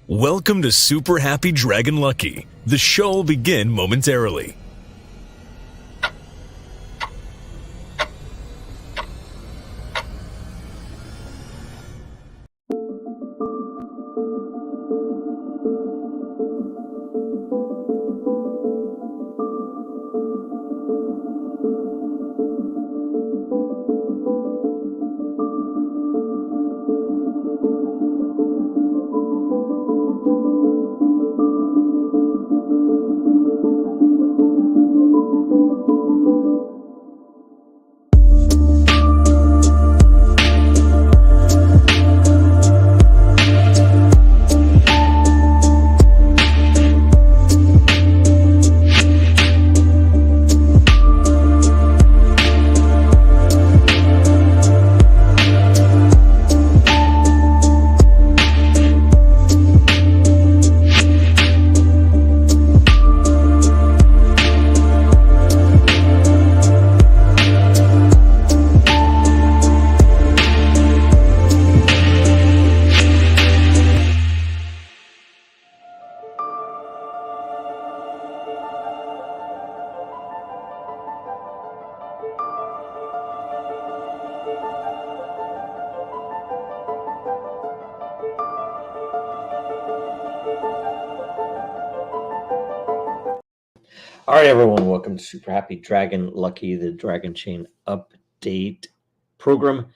Welcome to Super Happy Dragon Lucky. The show will begin momentarily. All right, everyone, welcome to Super Happy Dragon Lucky, the Dragonchain update program.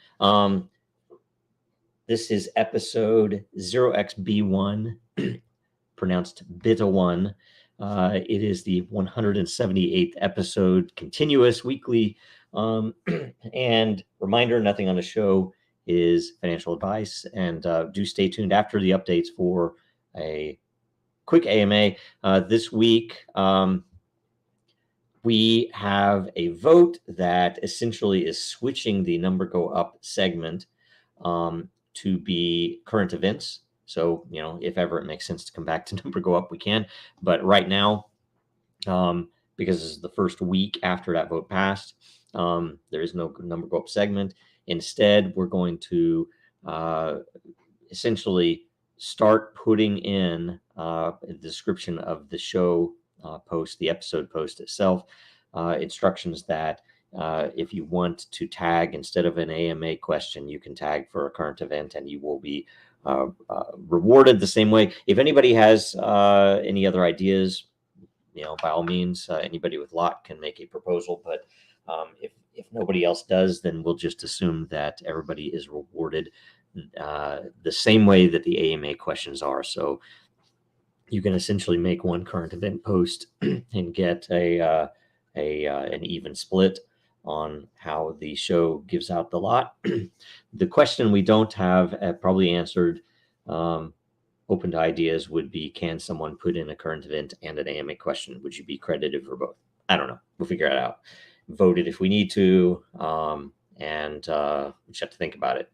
This is episode 0xb1, pronounced beta 1. It is the 178th episode, continuous, weekly. And reminder, nothing on the show is financial advice. And do stay tuned after the updates for a quick AMA. This week, we have a vote that essentially is switching the number go up segment to be current events. So, if ever it makes sense to come back to number go up, we can. But right now, because this is the first week after that vote passed, there is no number go up segment. Instead, we're going to essentially start putting in the description of the show post, the episode post itself, instructions that if you want to tag instead of an AMA question, you can tag for a current event and you will be rewarded the same way. If anybody has any other ideas, by all means, anybody with lot can make a proposal. But if nobody else does, then we'll just assume that everybody is rewarded the same way that the AMA questions are. So you can essentially make one current event post and get an even split on how the show gives out the lot. The question we don't have probably answered, open to ideas, would be, can someone put in a current event and an AMA question? Would you be credited for both? I don't know. We'll figure it out. Vote it if we need to, and we just have to think about it.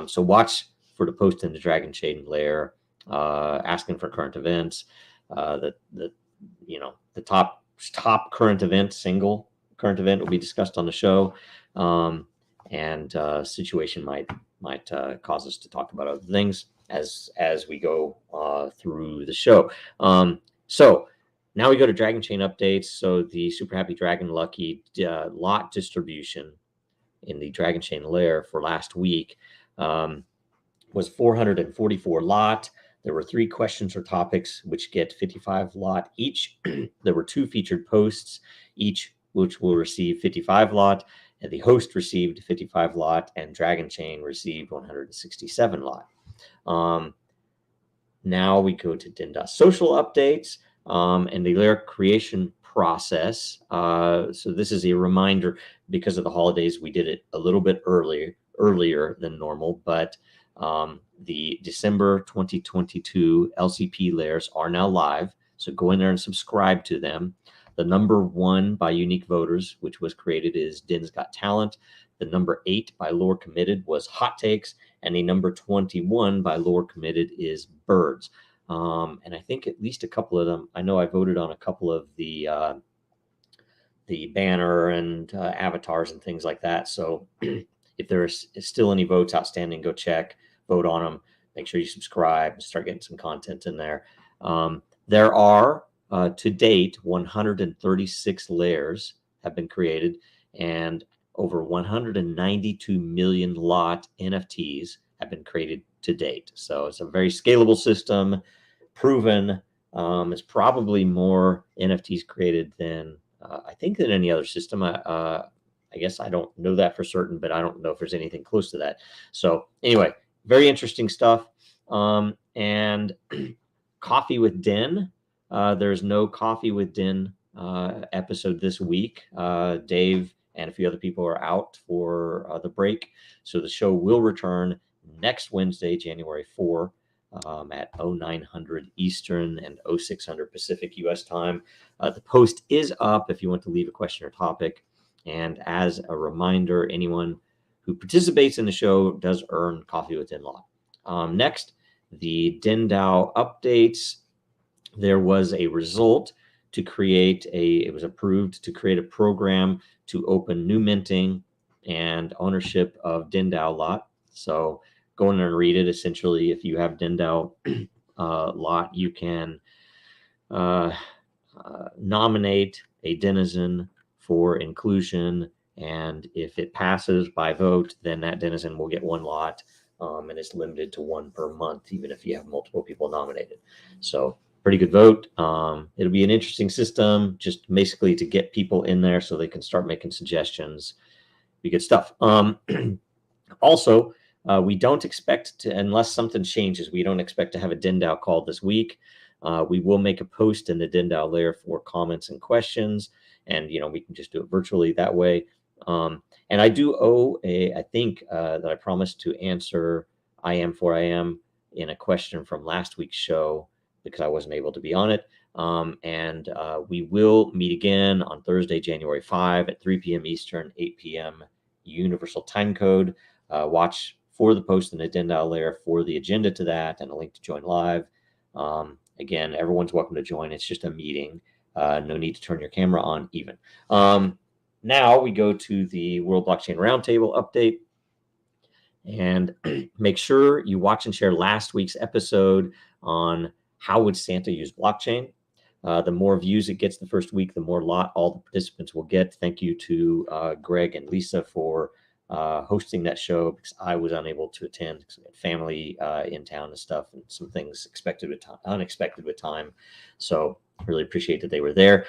So watch for the post in the Dragonchain layer, asking for current events. The top current event, single current event, will be discussed on the show, and situation might cause us to talk about other things as we go through the show. So now we go to Dragonchain updates. So the Super Happy Dragon Lucky lot distribution in the Dragonchain layer for last week was 444 lot. There were 3 questions or topics which get 55 lot each. There were 2 featured posts, each which will receive 55 lot, and the host received 55 lot, and Dragonchain received 167 lot. Now we go to Den.Social updates and the layer creation process. So this is a reminder, because of the holidays, we did it a little bit earlier than normal, but the December 2022 LCP layers are now live. So go in there and subscribe to them. The number 1 by unique voters, which was created, is Den's Got Talent. The number 8 by lore committed was Hot Takes. And the number 21 by lore committed is Birds. And I think at least a couple of them, I know I voted on a couple of the banner and avatars and things like that. So if there's still any votes outstanding, go check, vote on them. make sure you subscribe and start getting some content in there. There are, to date, 136 layers have been created, and over 192 million lot NFTs have been created to date. So it's a very scalable system, proven. It's probably more NFTs created than I think than any other system. I guess I don't know that for certain, but I don't know if there's anything close to that. So anyway, very interesting stuff. And Coffee with Den. There's no Coffee with Den episode this week. Dave and a few other people are out for the break. So the show will return next Wednesday, January 4, at 0900 Eastern and 0600 Pacific US time. The post is up if you want to leave a question or topic. And as a reminder, anyone who participates in the show does earn Coffee with Den Law. Next, the DENDAO updates. There was a result to create it was approved to create a program to open new minting and ownership of DENDAO lot. So go in and read it. Essentially, if you have DENDAO lot, you can nominate a denizen for inclusion, and if it passes by vote, then that denizen will get one lot, and it's limited to one per month, even if you have multiple people nominated. So pretty good vote. It'll be an interesting system, just basically to get people in there so they can start making suggestions. Be good stuff. Also, we don't expect to, unless something changes, we don't expect to have a DENDAO call this week. We will make a post in the DENDAO layer for comments and questions, and we can just do it virtually that way. And I do owe I think that I promised to answer IM4IM in a question from last week's show because I wasn't able to be on it. And we will meet again on Thursday, January 5 at 3 p.m. Eastern, 8 p.m. Universal Time Code. Watch for the post in the DENDAO layer for the agenda to that and a link to join live. Again, everyone's welcome to join. It's just a meeting. No need to turn your camera on even. Now we go to the World Blockchain Roundtable update. And make sure you watch and share last week's episode on how would Santa use blockchain. The more views it gets the first week, the more lot all the participants will get. Thank you to Greg and Lisa for hosting that show because I was unable to attend because we had family in town and stuff and some things unexpected with time. So really appreciate that they were there.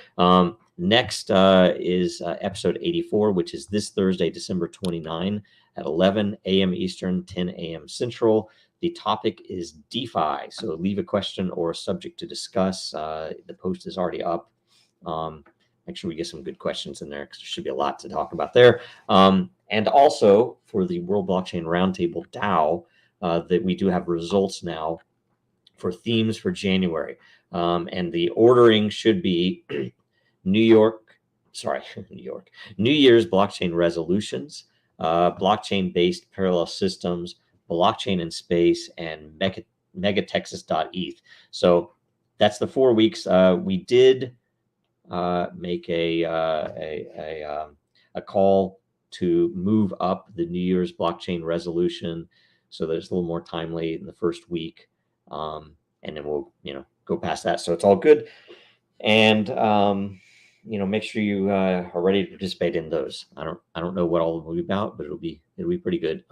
Next is episode 84, which is this Thursday, December 29 at 11 a.m. Eastern, 10 a.m. Central. The topic is DeFi. So leave a question or a subject to discuss. The post is already up. Make sure we get some good questions in there because there should be a lot to talk about there. And also for the World Blockchain Roundtable DAO, that we do have results now for themes for January. And the ordering should be New Year's blockchain resolutions, blockchain-based parallel systems, blockchain in space, and megatexas.eth. So that's the 4 weeks. We did make a call to move up the New Year's blockchain resolution so that it's a little more timely in the first week, and then we'll go past that. So it's all good, and make sure you are ready to participate in those. I don't know what all of them will be about, but it'll be pretty good.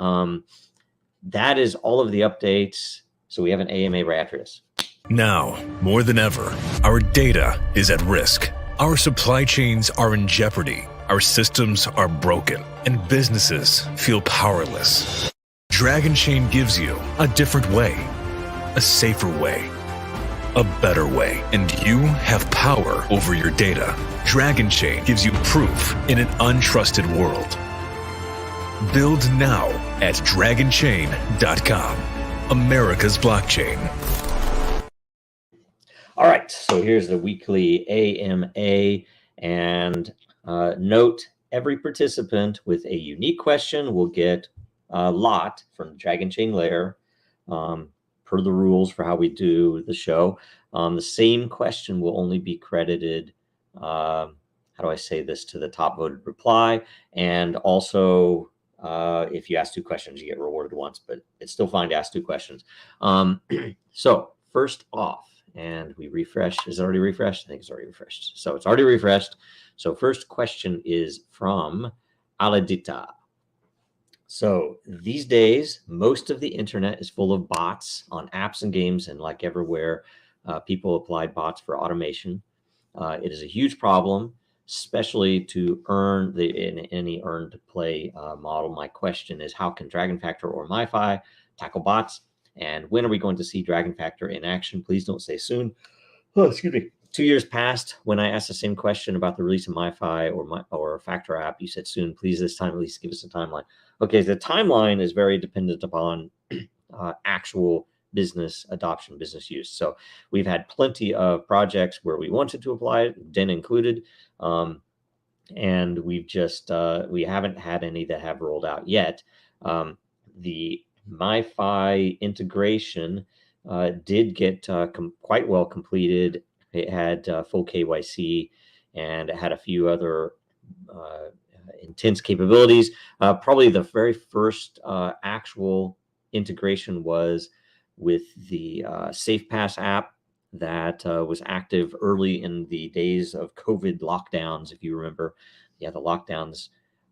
That is all of the updates. So we have an AMA right after this. Now, more than ever, our data is at risk. Our supply chains are in jeopardy. Our systems are broken, and businesses feel powerless. Dragonchain gives you a different way, a safer way, a better way, and you have power over your data. Dragonchain gives you proof in an untrusted world. Build now at dragonchain.com, America's blockchain. All right, so here's the weekly AMA, and note every participant with a unique question will get a lot from the Dragonchain layer, per the rules for how we do the show. The same question will only be credited, how do I say this, to the top voted reply, and also If you ask 2 questions, you get rewarded once, but it's still fine to ask 2 questions. So first off, and we refresh. Is it already refreshed? I think it's already refreshed. So it's already refreshed. So first question is from Aladita. So these days, most of the internet is full of bots on apps and games, and like everywhere, people apply bots for automation. It is a huge problem, especially to earn in any earn to play model. My question is, how can Dragon Factor or Myfii tackle bots? And when are we going to see Dragon Factor in action? Please don't say soon. Oh, excuse me. 2 years passed when I asked the same question about the release of Myfii or Factor app. You said soon. Please this time at least give us a timeline. Okay, the timeline is very dependent upon actual business adoption, business use. So we've had plenty of projects where we wanted to apply it, Den included, and we've just we haven't had any that have rolled out yet. The Myfii integration did get quite well completed. It had full KYC, and it had a few other intense capabilities. Probably the very first actual integration was with the SafePass app that was active early in the days of COVID lockdowns. If you remember, yeah, the lockdowns,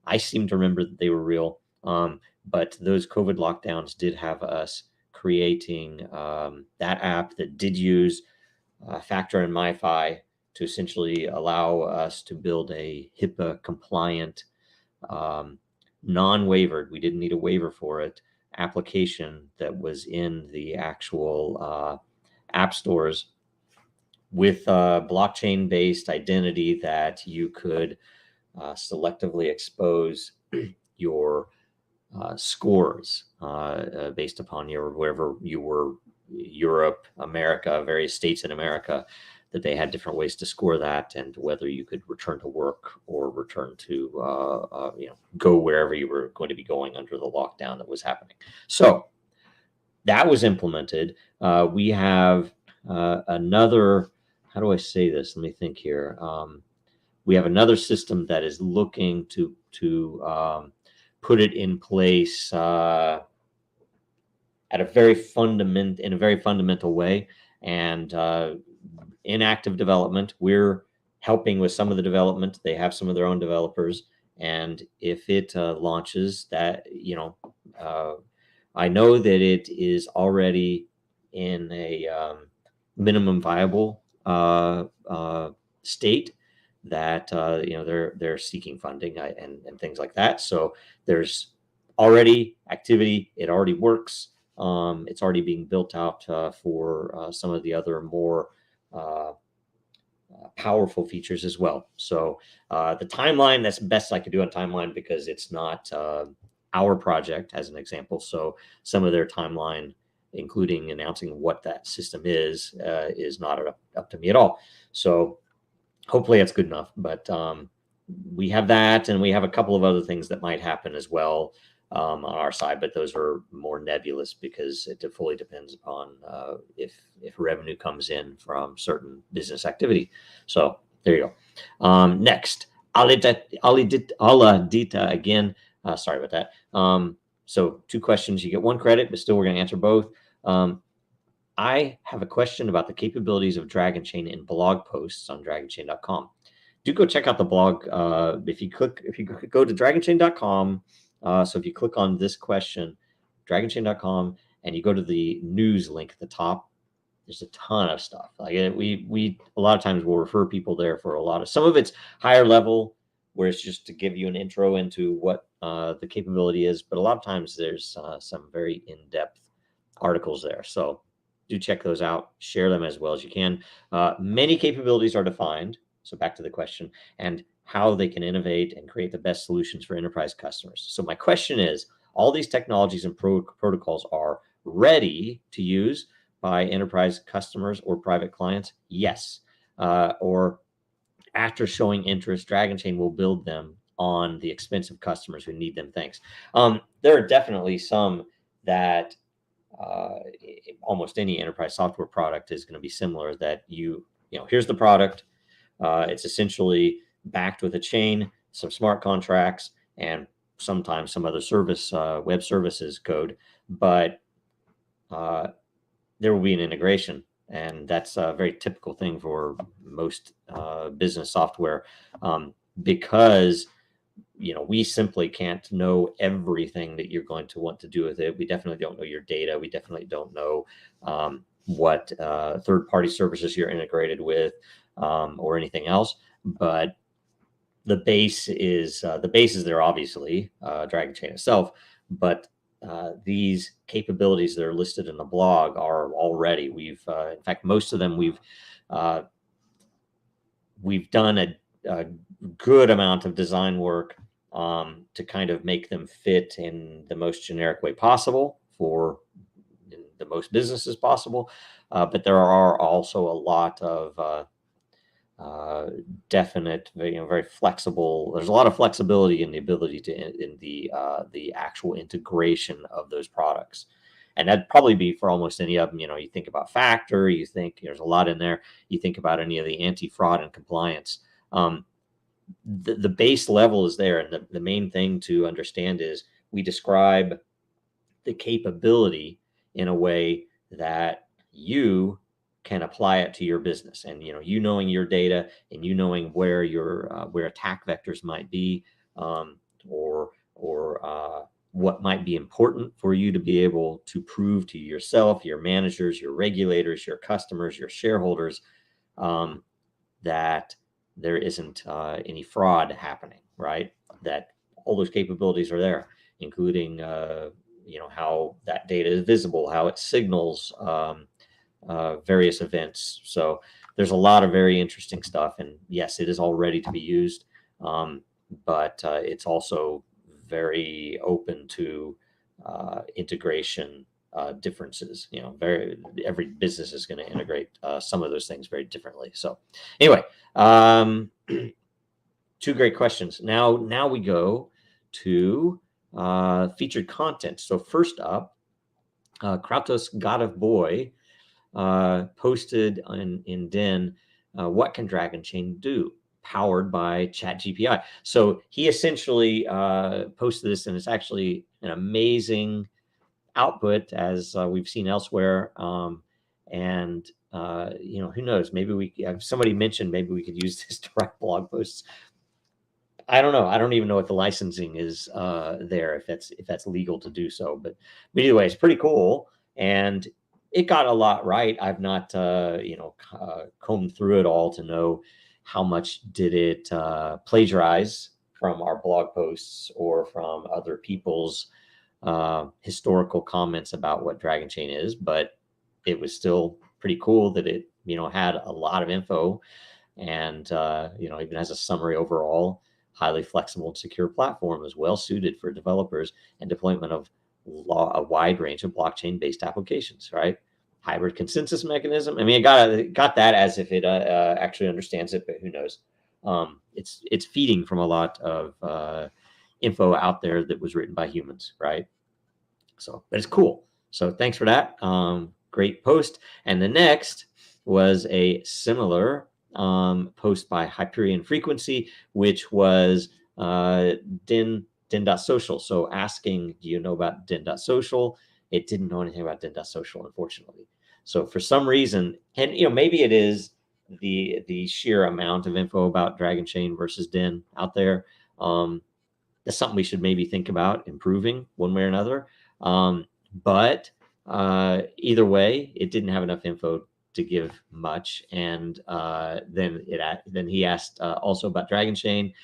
I seem to remember that they were real. But those COVID lockdowns did have us creating that app that did use Factor and Myfii to essentially allow us to build a HIPAA compliant, non-waivered, we didn't need a waiver for it, application that was in the actual app stores with blockchain based identity that you could selectively expose your scores based upon your wherever you were, Europe, America, various states in America, that they had different ways to score that, and whether you could return to work or return to go wherever you were going to be going under the lockdown that was happening. So that was implemented. We have another, how do I say this? Let me think here. We have another system that is looking to put it in place at a very fundamental way, and in active development. We're helping with some of the development. They have some of their own developers, and if it launches, that I know that it is already in a minimum viable state, that they're seeking funding and things like that. So there's already activity. It already works. It's already being built out for some of the other more powerful features as well. So the timeline, that's best I could do on timeline, because it's not our project as an example. So some of their timeline, including announcing what that system is not up to me at all. So hopefully that's good enough. But we have that, and we have a couple of other things that might happen as well on our side, but those are more nebulous because it fully depends upon if revenue comes in from certain business activity. So there you go. Next, Aladita again. Sorry about that. So 2 questions. You get 1 credit, but still we're going to answer both. I have a question about the capabilities of Dragonchain in blog posts on dragonchain.com. Do go check out the blog. If you go to dragonchain.com, so if you click on this question, dragonchain.com, and you go to the news link at the top, there's a ton of stuff. Like we a lot of times we'll refer people there for a lot of, some of it's higher level, where it's just to give you an intro into what the capability is, but a lot of times there's some very in-depth articles there. So do check those out, share them as well as you can. Many capabilities are defined. So back to the question, and how they can innovate and create the best solutions for enterprise customers. So my question is, all these technologies and protocols are ready to use by enterprise customers or private clients? Yes. Or after showing interest, Dragonchain will build them on the expense of customers who need them. Thanks. There are definitely some that almost any enterprise software product is going to be similar, that here's the product. It's essentially backed with a chain, some smart contracts, and sometimes some other service, web services code, but there will be an integration. And that's a very typical thing for most business software, because we simply can't know everything that you're going to want to do with it. We definitely don't know your data. We definitely don't know what third-party services you're integrated with, or anything else. But the base is there, obviously, Dragonchain itself, but these capabilities that are listed in the blog are already, in fact, most of them we've done a good amount of design work to kind of make them fit in the most generic way possible for the most businesses possible. But there are also a lot of definite, very flexible. There's a lot of flexibility in the ability in the actual integration of those products. And that'd probably be for almost any of them. You think about Factor, you think there's a lot in there. You think about any of the anti-fraud and compliance. The base level is there. And the main thing to understand is we describe the capability in a way that you can apply it to your business. And, knowing your data and knowing where where attack vectors might be, or what might be important for you to be able to prove to yourself, your managers, your regulators, your customers, your shareholders, that there isn't any fraud happening, right? That all those capabilities are there, including, how that data is visible, how it signals various events. So there's a lot of very interesting stuff. And yes, it is all ready to be used, but it's also very open to integration differences. Every business is going to integrate some of those things very differently. So anyway, two great questions. Now we go to featured content. So first up, Kratos God of Boy posted in Den, what can Dragonchain do? Powered by ChatGPI. So he essentially posted this, and it's actually an amazing output, as we've seen elsewhere. And who knows? Maybe somebody mentioned maybe we could use this to write blog posts. I don't know. I don't even know what the licensing is there, if that's legal to do so. But either way, it's pretty cool, and it got a lot right. I've not combed through it all to know how much did it plagiarize from our blog posts or from other people's historical comments about what Dragonchain is. But it was still pretty cool that it had a lot of info, and even has a summary overall. Highly flexible and secure platform is well suited for developers and deployment of a wide range of blockchain-based applications, right? Hybrid consensus mechanism. I mean, it got that as if it actually understands it, but who knows? It's feeding from a lot of info out there that was written by humans, right? So, but it's cool. So thanks for that. Great post. And the next was a similar post by Hyperion Frequency, which was Den.Social. So asking, do you know about Den.Social? It didn't know anything about Den.Social, unfortunately. So for some reason, and maybe it is the sheer amount of info about Dragonchain versus Den out there. That's something we should maybe think about improving one way or another. But either way, it didn't have enough info to give much. And then he asked also about Dragonchain.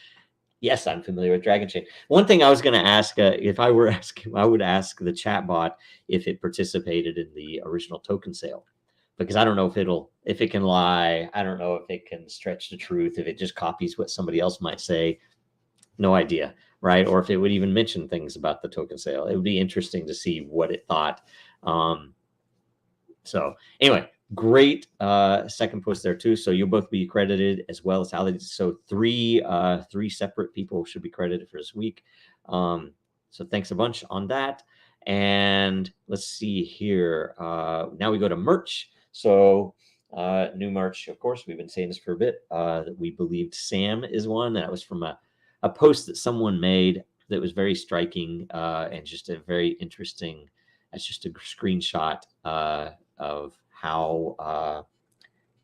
Yes, I'm familiar with Dragonchain. One thing I was going to ask, if I were asking, I would ask the chatbot if it participated in the original token sale, because I don't know if it can lie. I don't know if it can stretch the truth, if it just copies what somebody else might say. No idea, right? Or if it would even mention things about the token sale. It would be interesting to see what it thought. So anyway, great second post there too. So you'll both be credited as well as Hallie. So three separate people should be credited for this week. So thanks a bunch on that. And let's see here. Now we go to merch. So new merch, of course, we've been saying this for a bit. That we believed Sam is one. That was from a post that someone made. that was very striking and just a very interesting. That's just a screenshot of how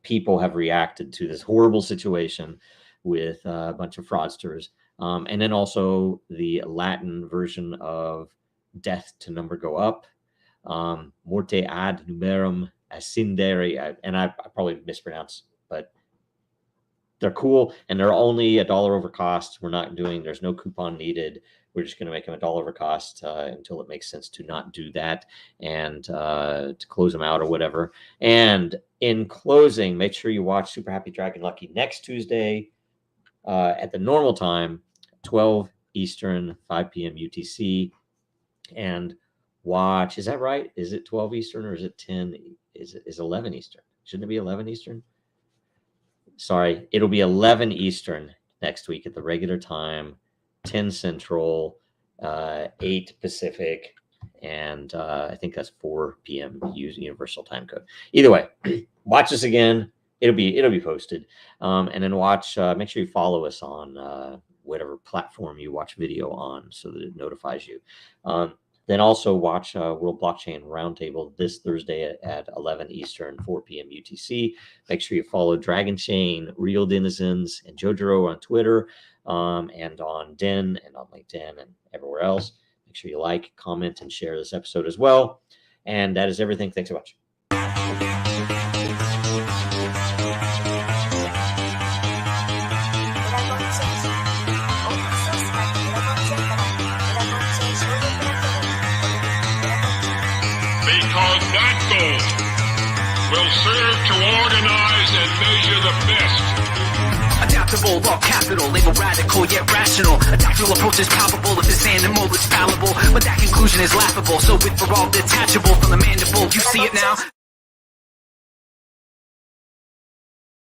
people have reacted to this horrible situation with a bunch of fraudsters. And then also the Latin version of death to number go up, morte ad numerum ascendere, and I probably mispronounced, but they're cool, and they're only $1 over cost. There's no coupon needed. We're just going to make them $1 over cost until it makes sense to not do that and to close them out or whatever. And in closing, make sure you watch Super Happy Dragon Lucky next Tuesday at the normal time, 12 Eastern, 5 p.m. UTC. And watch, is that right? Is it 12 Eastern or is it 10? Is 11 Eastern? Shouldn't it be 11 Eastern? Sorry, it'll be 11 Eastern next week at the regular time, 10 Central, 8 Pacific, and I think that's 4 p.m. Universal Time Code. Either way, watch this again. It'll be posted, and then watch. Make sure you follow us on whatever platform you watch video on, so that it notifies you. Then also watch World Blockchain Roundtable this Thursday at 11 Eastern, 4 p.m. UTC. Make sure you follow Dragonchain, Real Denizens, and Jojiro on Twitter, and on Den, and on LinkedIn, and everywhere else. Make sure you like, comment, and share this episode as well. And that is everything. Thanks so much. Because that goal will serve to organize and measure the best. Adaptable, all capital, label radical yet rational. A tactical approach is palpable if this animal is fallible, but that conclusion is laughable. So with for all detachable from the mandible, you see it now.